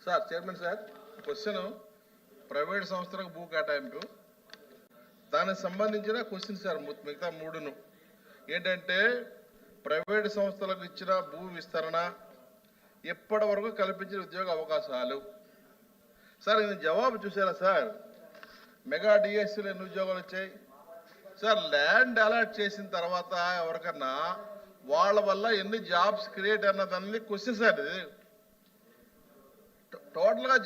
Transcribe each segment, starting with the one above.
sir chairman sir question private సంస్థలకు భూ కేటాయింపు దానికి సంబంధించిన క్వశ్చన్ సార్ మిగతా మూడును ఏంటంటే ప్రైవేట్ సంస్థలకు ఇచ్చిన భూ విస్తరణ ఎప్పటి వరకు కల్పించిన ఉద్యోగ అవకాశాలు సార్ నేను జవాబు చూసారా సార్ మెగా డిఎస్సీలు ఎన్ని ఉద్యోగాలు వచ్చాయి సార్ ల్యాండ్ అలాట్ చేసిన తర్వాత ఎవరికన్నా వాళ్ళ వల్ల ఎన్ని జాబ్స్ క్రియేట్ అన్నదాన్ని క్వశ్చన్ సార్ ఇది టోటల్గా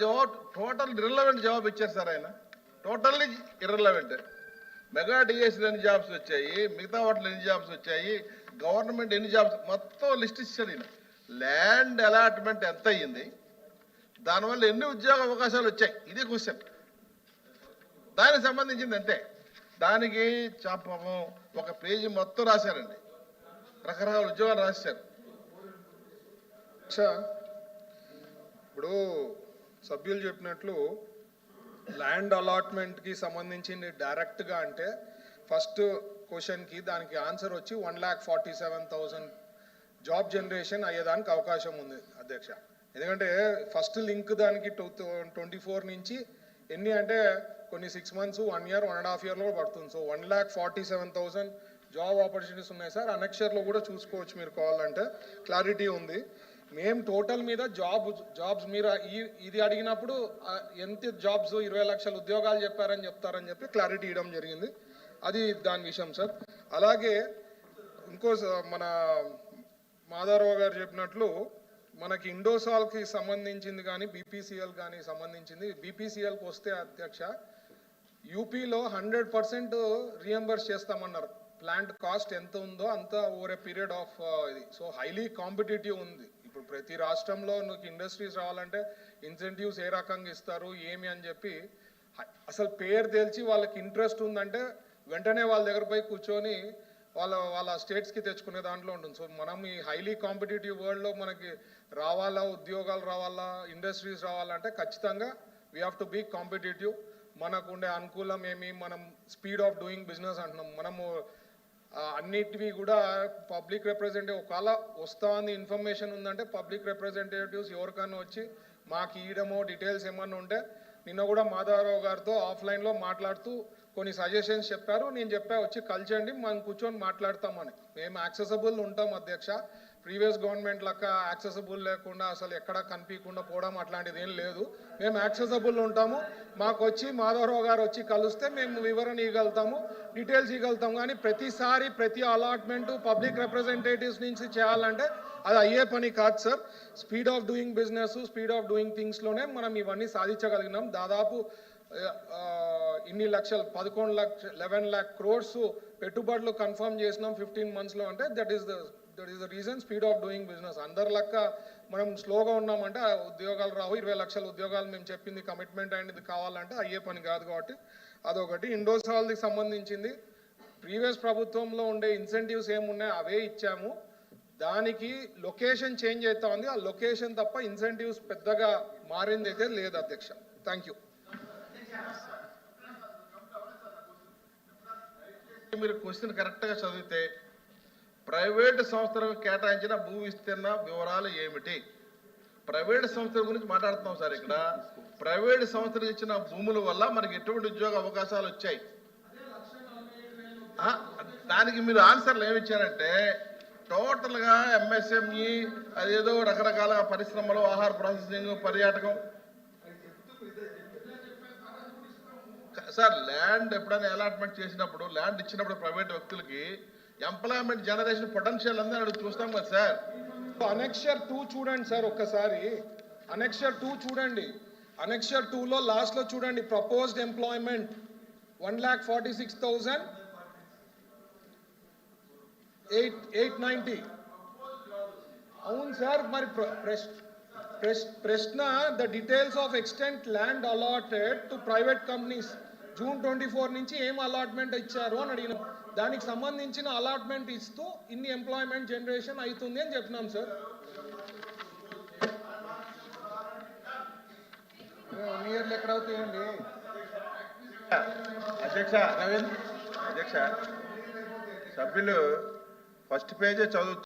టోటల్ ఇర్రెలవెంట్ జవాబు ఇచ్చారు సార్ ఆయన టోటల్లీ ఇర్రెలవెంట్ మెగా డిఎస్సీలు ఎన్ని జాబ్స్ వచ్చాయి మిగతా వాటిలో ఎన్ని జాబ్స్ వచ్చాయి గవర్నమెంట్ ఎన్ని జాబ్స్ మొత్తం లిస్ట్ ఇచ్చాడు ఈయన ల్యాండ్ అలాట్మెంట్ ఎంత అయ్యింది దానివల్ల ఎన్ని ఉద్యోగ అవకాశాలు వచ్చాయి ఇదే క్వశ్చన్ దానికి సంబంధించింది అంతే దానికి పాపం ఒక పేజీ మొత్తం రాశారండి రకరకాల ఉద్యోగాలు రాశారు ఇప్పుడు సభ్యులు చెప్పినట్లు ల్యాండ్ అలాట్మెంట్కి సంబంధించింది డైరెక్ట్గా అంటే ఫస్ట్ క్వశ్చన్కి దానికి ఆన్సర్ వచ్చి 1,47,000 జాబ్ జనరేషన్ అయ్యేదానికి అవకాశం ఉంది అధ్యక్ష ఎందుకంటే ఫస్ట్ లింక్ దానికి 2024 నుంచి ఎన్ని అంటే కొన్ని 6 months 1 year 1.5 year పడుతుంది సో 1,47,000 జాబ్ ఆపర్చునిటీస్ ఉన్నాయి సార్ అనక్షర్లో కూడా చూసుకోవచ్చు మీరు కావాలంటే క్లారిటీ ఉంది మేము టోటల్ మీద జాబ్స్ మీరు ఇది అడిగినప్పుడు ఎంత జాబ్స్ 20 లక్షల ఉద్యోగాలు చెప్పారని చెప్పి క్లారిటీ ఇవ్వడం జరిగింది అది దాని విషయం సార్ అలాగే ఇంకో మన మాధవరావు గారు చెప్పినట్లు మనకి ఇండోసాల్కి సంబంధించింది కానీ బీపీసీఎల్ కానీ సంబంధించింది బీపీసీఎల్కి వస్తే అధ్యక్ష యూపీలో 100% రీఎంబర్స్ చేస్తామన్నారు ప్లాంట్ కాస్ట్ ఎంత ఉందో అంత ఓవర్ ఏ పీరియడ్ ఆఫ్ ఇది సో హైలీ కాంపిటేటివ్ ఉంది ఇప్పుడు ప్రతి రాష్ట్రంలో నీకు ఇండస్ట్రీస్ రావాలంటే ఇన్సెంటివ్స్ ఏ రకంగా ఇస్తారు ఏమి అని చెప్పి అసలు పేరు తెలిసి వాళ్ళకి ఇంట్రెస్ట్ ఉందంటే వెంటనే వాళ్ళ దగ్గర పోయి కూర్చొని వాళ్ళ స్టేట్స్కి తెచ్చుకునే దాంట్లో ఉంటుంది సో మనం ఈ హైలీ కాంపిటేటివ్ వరల్డ్లో మనకి రావాలా ఉద్యోగాలు రావాలా ఇండస్ట్రీస్ రావాలంటే ఖచ్చితంగా we have to be competitive మనకు ఉండే అనుకూలం ఏమి మనం స్పీడ్ ఆఫ్ డూయింగ్ బిజినెస్ అంటున్నాం మనము అన్నిటివి కూడా పబ్లిక్ రిప్రజెంటేటివ్ ఒకవేళ వస్తా అని ఇన్ఫర్మేషన్ ఉందంటే పబ్లిక్ రిప్రజెంటేటివ్స్ ఎవరికైనా వచ్చి మాకు ఇవ్వడమో డీటెయిల్స్ ఏమన్నా ఉంటే నిన్న కూడా మాధవరావు గారితో ఆఫ్లైన్లో మాట్లాడుతూ కొన్ని సజెషన్స్ చెప్పారు నేను వచ్చి కలిసండి మనం కూర్చొని మాట్లాడతామని మేము యాక్సెసబుల్ ఉంటాం అధ్యక్ష ప్రీవియస్ గవర్నమెంట్ లెక్క యాక్సెసబుల్ లేకుండా అసలు ఎక్కడ కనిపించకుండా పోవడం అట్లాంటిది ఏం లేదు మేము యాక్సెసబుల్ ఉంటాము మాకు వచ్చి మాధవరావు గారు వచ్చి కలిస్తే మేము వివరణ ఇవ్వగలుగుతాము డీటెయిల్స్ ఇవ్వగలుగుతాము కానీ ప్రతిసారి ప్రతి అలాట్మెంటు పబ్లిక్ రిప్రజెంటేటివ్స్ నుంచి చేయాలంటే అది అయ్యే పని కాదు sir speed of doing business speed of doing థింగ్స్లోనే మనం ఇవన్నీ సాధించగలిగినాం దాదాపు ఇన్ని లక్షలు 11 lakh crores పెట్టుబడులు కన్ఫర్మ్ చేసినాం 15 monthsలో అంటే that is the reason speed of doing business అందరి లెక్క మనం స్లోగా ఉన్నామంటే ఉద్యోగాలు రావు 20 లక్షల ఉద్యోగాలు మేము చెప్పింది కమిట్మెంట్ అనేది కావాలంటే అయ్యే పని కాదు కాబట్టి అదొకటి ఇండోసాల్కి సంబంధించింది ప్రీవియస్ ప్రభుత్వంలో ఉండే ఇన్సెంటివ్స్ ఏమున్నాయి అవే ఇచ్చాము దానికి లొకేషన్ చేంజ్ అవుతా ఉంది ఆ లొకేషన్ తప్ప ఇన్సెంటివ్స్ పెద్దగా మారింది అయితే లేదు అధ్యక్ష థ్యాంక్ యూ మీరు క్వశ్చన్ కరెక్ట్గా చదివితే ప్రైవేటు సంస్థలకు కేటాయించిన భూ విస్తీర్ణ వివరాలు ఏమిటి ప్రైవేటు సంస్థల గురించి మాట్లాడుతున్నాం సార్ ఇక్కడ ప్రైవేటు సంస్థలకు ఇచ్చిన భూముల వల్ల మనకి ఎటువంటి ఉద్యోగ అవకాశాలు వచ్చాయి దానికి మీరు ఆన్సర్లు ఏమి ఇచ్చారంటే టోటల్గా ఎంఎస్ఎంఈ అదేదో రకరకాల పరిశ్రమలు ఆహార ప్రాసెసింగ్ పర్యాటకం సార్ ల్యాండ్ ఎప్పుడైనా అలాట్మెంట్ చేసినప్పుడు ల్యాండ్ ఇచ్చినప్పుడు ప్రైవేట్ వ్యక్తులకి ఎంప్లాయ్మెంట్ జనరేషన్ పొటెన్షియల్ అంతా అడుగు చూస్తాం కదా సార్ అనెక్షర్ 2 చూడండి సార్ ఒక్కసారి అనెక్షర్ 2 చూడండి అనెక్షర్ 2లో లాస్ట్లో చూడండి ప్రపోజ్డ్ ఎంప్లాయ్మెంట్ 1,46,890 అవును సార్ మరి ప్రశ్న the details of extent land allotted to private companies June 24 నుంచి ఏం అలాట్మెంట్ ఇచ్చారు అని అడిగినాం దానికి సంబంధించిన అలాట్మెంట్ ఇస్తూ ఇన్ని ఎంప్లాయ్మెంట్ జనరేషన్ అవుతుంది అని చెప్పినాం సార్ 1 year ఎక్కడ అవుతాయండి అధ్యక్ష సభ్యులు ఫస్ట్ పేజే చదువు